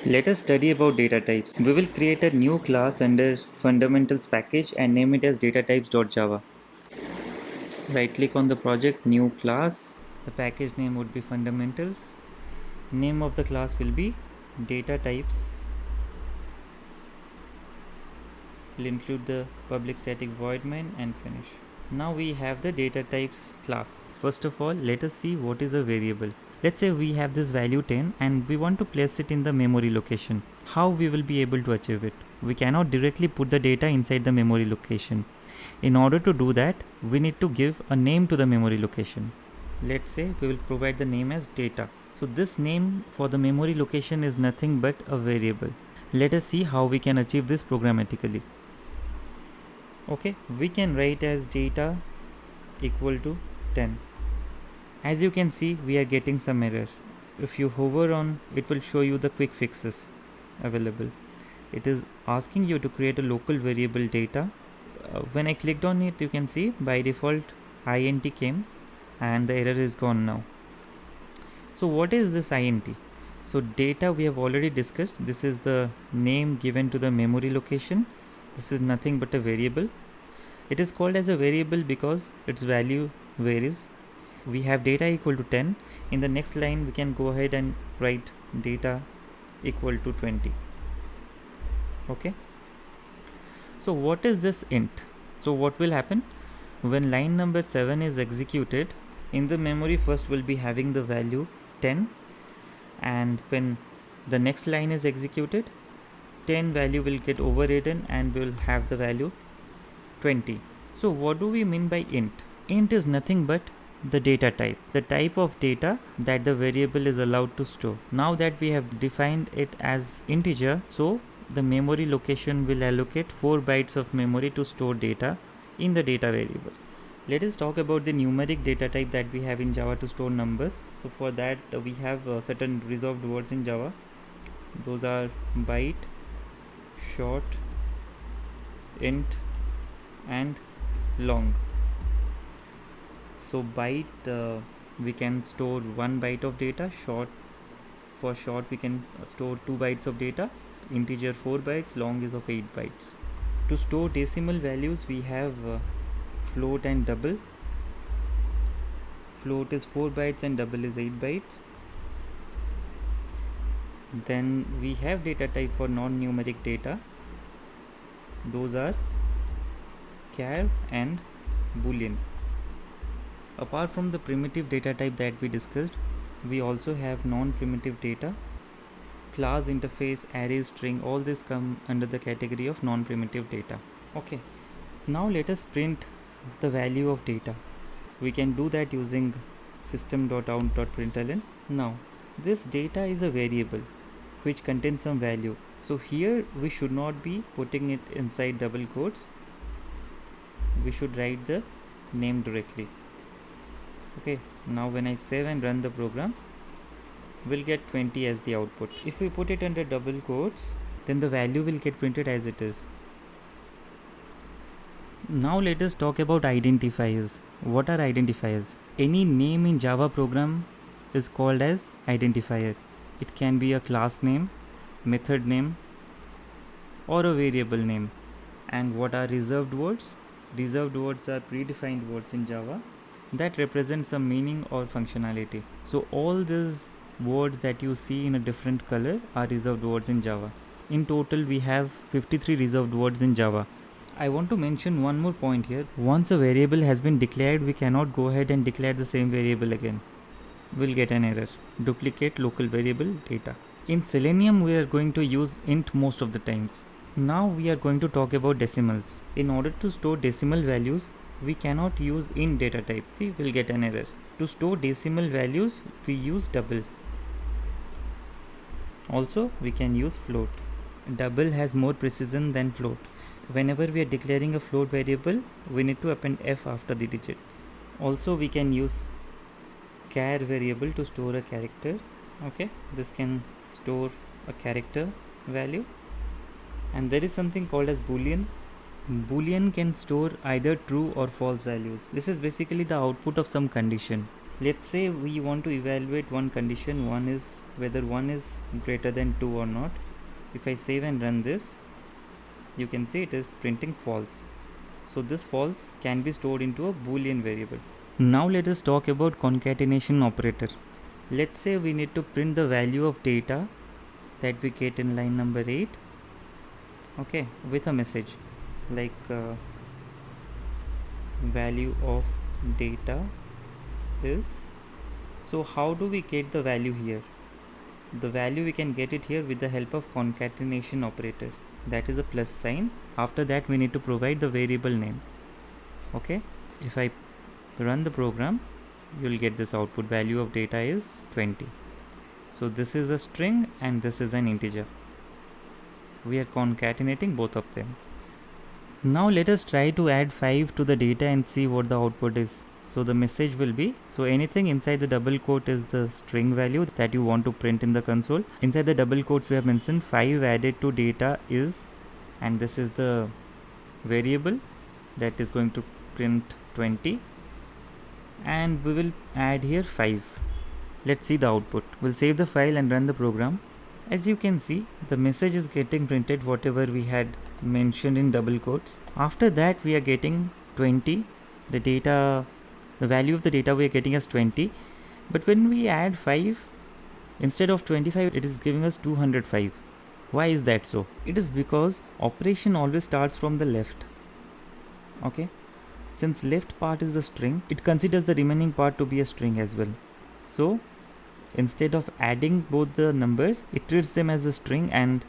Let us study about data types. We will create a new class under fundamentals package and name it as datatypes.java. Right click on the project, new class. The package name would be fundamentals. Name of the class will be data types. We'll include the public static void main and finish. Now we have the data types class. First of all, let us see what is a variable. Let's say we have this value 10 and we want to place it in the memory location. How we will be able to achieve it? We cannot directly put the data inside the memory location. In order to do that, we need to give a name to the memory location. Let's say we will provide the name as data. So this name for the memory location is nothing but a variable. Let us see how we can achieve this programmatically. Okay, we can write as data equal to 10. As you can see, we are getting some error. If you hover on, it will show you the quick fixes available. It is asking you to create a local variable data. When I clicked on it, you can see by default int came and the error is gone now. So what is this int? So data we have already discussed. This is the name given to the memory location. This is nothing but a variable. It is called as a variable because its value varies. We have data equal to 10. In the next line we can go ahead and write data equal to 20. Okay. So what is this int? So what will happen? When line number 7 is executed, in the memory first will be having the value 10, and when the next line is executed, 10 value will get overridden and will have the value 20. So what do we mean by int? Int is nothing but the data type, the type of data that the variable is allowed to store. Now that we have defined it as integer, so the memory location will allocate 4 bytes of memory to store data in the data variable. Let us talk about the numeric data type that we have in Java to store numbers. So for that we have certain reserved words in Java. Those are byte, short, int and long. So byte, we can store 1 byte of data. For short we can store 2 bytes of data. Integer 4 bytes, long is of 8 bytes. To store decimal values we have float and double. Float is 4 bytes and double is 8 bytes. Then we have data type for non-numeric data. Those are char and boolean. Apart from the primitive data type that we discussed, we also have non-primitive data. Class, interface, array, string, all this come under the category of non-primitive data. Okay, now let us print the value of data. We can do that using system.out.println. Now this data is a variable which contains some value. So here we should not be putting it inside double quotes. We should write the name directly. Okay, now when I save and run the program, we'll get 20 as the output. If we put it under double quotes, then the value will get printed as it is. Now let us talk about identifiers. What are identifiers? Any name in Java program is called as identifier. It can be a class name, method name, or a variable name. And what are reserved words? Reserved words are predefined words in Java that represent some meaning or functionality. So all these words that you see in a different color are reserved words in Java. In total we have 53 reserved words in Java. I want to mention one more point here. Once a variable has been declared, we cannot go ahead and declare the same variable again. We'll get an error. Duplicate local variable data. In Selenium we are going to use int most of the times. Now we are going to talk about decimals. In order to store decimal values, we cannot use int data type. See, we'll get an error. To store decimal values, we use double. Also, we can use float. Double has more precision than float. Whenever we are declaring a float variable, we need to append f after the digits. Also, we can use char variable to store a character. Okay, this can store a character value. And there is something called as Boolean. Boolean can store either true or false values. This is basically the output of some condition. Let's say we want to evaluate one condition, one is whether 1 is greater than 2 or not. If I save and run this, you can see it is printing false. So this false can be stored into a Boolean variable. Now let us talk about concatenation operator. Let's say we need to print the value of data that we get in line number 8, okay, with a message like value of data is. So how do we get the value here? The value we can get it here with the help of concatenation operator, that is a plus sign. After that we need to provide the variable name. Okay, if I run the program, you'll get this output, value of data is 20. So this is a string and this is an integer. We are concatenating both of them. Now let us try to add 5 to the data and see what the output is. So the message will be, so anything inside the double quote is the string value that you want to print in the console. Inside the double quotes we have mentioned 5 added to data is, and this is the variable that is going to print 20, and we will add here 5. Let's see the output. We'll save the file and run the program. As you can see, the message is getting printed whatever we had mentioned in double quotes. After that we are getting 20. The value of the data we are getting as 20, but when we add 5, instead of 25 it is giving us 205. Why is that so? It is because operation always starts from the left. Okay, since left part is the string, it considers the remaining part to be a string as well. So instead of adding both the numbers, it treats them as a string and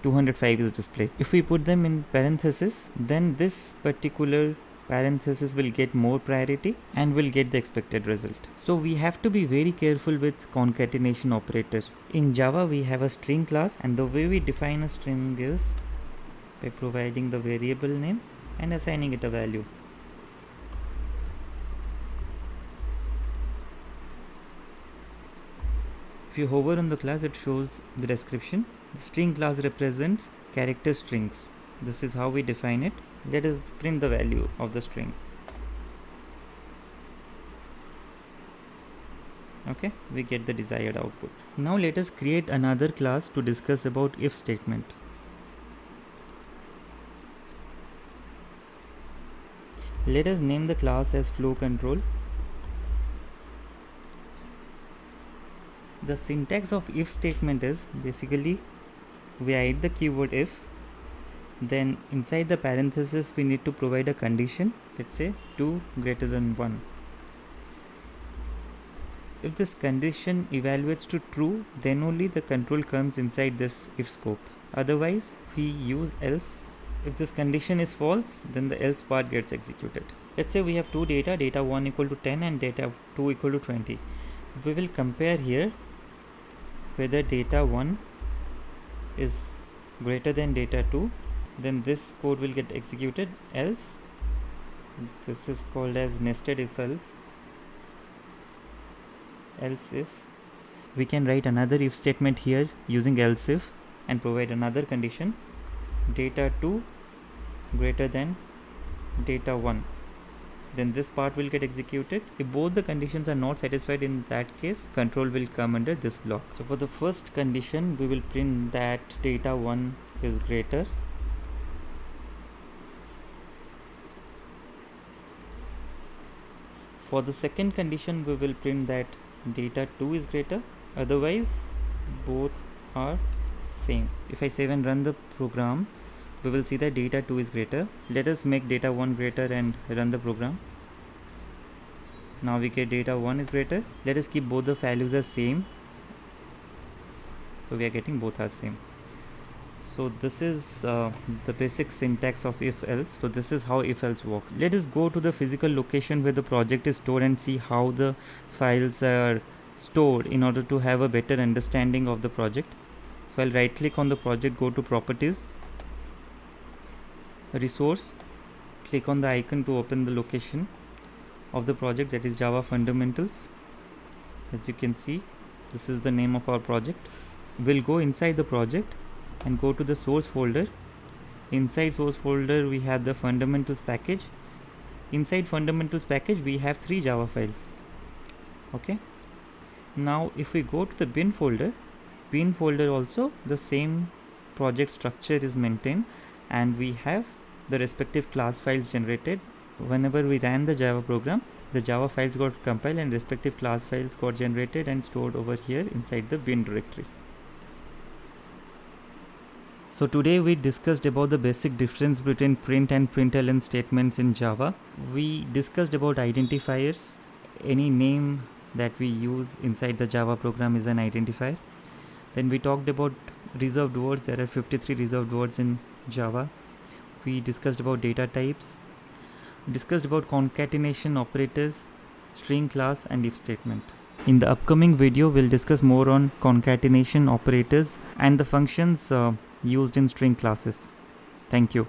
205 is displayed. If we put them in parenthesis, then this particular parenthesis will get more priority and will get the expected result. So we have to be very careful with concatenation operator. In Java we have a string class, and the way we define a string is by providing the variable name and assigning it a value. If you hover on the class, it shows the description. The string class represents character strings. This is how we define it. Let us print the value of the string. Okay, we get the desired output. Now let us create another class to discuss about if statement. Let us name the class as flow control. The syntax of if statement is basically we add the keyword if, then inside the parenthesis we need to provide a condition, let's say 2 greater than 1. If this condition evaluates to true, then only the control comes inside this if scope. Otherwise we use else. If this condition is false, then the else part gets executed. Let's say we have two data 1 equal to 10 and data 2 equal to 20. We will compare here whether data 1 is greater than data 2, then this code will get executed. Else, this is called as nested if else. Else if, we can write another if statement here using else if and provide another condition, data 2 greater than data 1, then this part will get executed. If both the conditions are not satisfied, in that case control will come under this block. So for the first condition we will print that data 1 is greater. For the second condition we will print that data 2 is greater, otherwise both are same. If I save and run the program, we will see that data 2 is greater. Let us make data 1 greater and run the program. Now we get data 1 is greater. Let us keep both the values as same. So we are getting both are same. So this is the basic syntax of if else. So this is how if else works. Let us go to the physical location where the project is stored and see how the files are stored in order to have a better understanding of the project. So I'll right click on the project, go to properties, resource, click on the icon to open the location of the project, that is Java Fundamentals. As you can see, this is the name of our project. We'll go inside the project and go to the source folder. Inside source folder we have the fundamentals package. Inside fundamentals package we have 3 Java files. Okay, now if we go to the bin folder also the same project structure is maintained, and we have the respective class files generated. Whenever we ran the Java program, the Java files got compiled and respective class files got generated and stored over here inside the bin directory. So today we discussed about the basic difference between print and println statements in Java. We discussed about identifiers. Any name that we use inside the Java program is an identifier. Then we talked about reserved words. There are 53 reserved words in Java. We discussed about data types. We discussed about concatenation operators, string class, and if statement. In the upcoming video, we'll discuss more on concatenation operators and the functions used in string classes. Thank you.